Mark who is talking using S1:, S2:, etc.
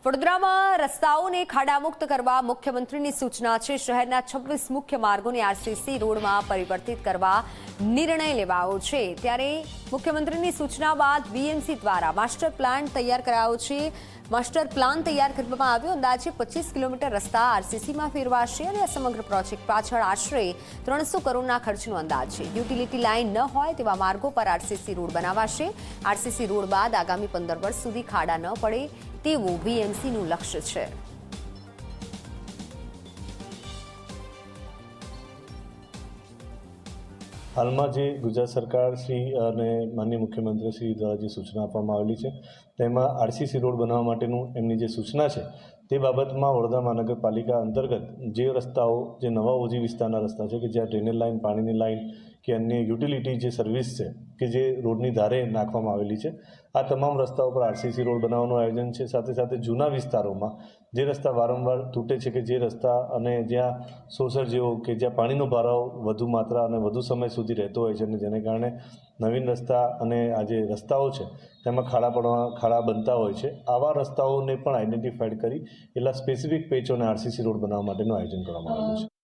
S1: વડોદરામાં રસ્તાઓને ખાડામુક્ત કરવા મુખ્યમંત્રીની સૂચના છે। શહેરના 26 મુખ્ય માર્ગોને આરસીસી રોડમાં પરિવર્તિત કરવા નિર્ણય લેવાયો છે। ત્યારે મુખ્યમંત્રીની સૂચના બાદ બીએમસી દ્વારા માસ્ટર પ્લાન તૈયાર કરાયો છે। માસ્ટર પ્લાન તૈયાર કરવામાં આવ્યો। અંદાજે 25 કિલોમીટર રસ્તા આરસીસીમાં ફેરવાશે અને આ સમગ્ર પ્રોજેક્ટ પાછળ આશરે 300 કરોડના ખર્ચનો અંદાજ છે। યુટિલિટી લાઇન ન હોય તેવા માર્ગો પર આરસીસી રોડ બનાવાશે। આરસીસી રોડ બાદ આગામી 15 વર્ષ સુધી ખાડા ન પડે તેવું બીએમસીનું લક્ષ્ય છે।
S2: હાલમાં જે ગુજરાત સરકાર શ્રી અને માનનીય મુખ્યમંત્રી શ્રી દ્વારા જે સૂચના આપવામાં આવેલી છે તેમાં આરસીસી રોડ બનાવવા માટેનું એમની જે સૂચના છે તે બાબતમાં વડોદરા મહાનગરપાલિકા અંતર્ગત જે રસ્તાઓ જે નવા ઓજી વિસ્તારના રસ્તા છે કે જ્યાં ડ્રેનેજ લાઇન, પાણીની લાઇન કે અન્ય યુટિલિટી જે સર્વિસ છે કે જે રોડની ધારે નાખવામાં આવેલી છે, આ તમામ રસ્તાઓ પર આરસીસી રોડ બનાવવાનું આયોજન છે। સાથે સાથે જૂના વિસ્તારોમાં જે રસ્તા વારંવાર તૂટે છે કે જે રસ્તા અને જ્યાં સોસર જેવો કે જ્યાં પાણીનો ભરાવ વધુ માત્રા અને વધુ સમય સુધી રહેતો હોય છે અને જેને કારણે નવીન રસ્તા અને આ જે રસ્તાઓ છે તેમાં ખાડા બનતા હોય છે, આવા રસ્તાઓને પણ આઈડેન્ટિફાઈડ કરી એટલા સ્પેસિફિક પેચોને આરસીસી રોડ બનાવવા માટેનું આયોજન કરવામાં આવ્યું છે।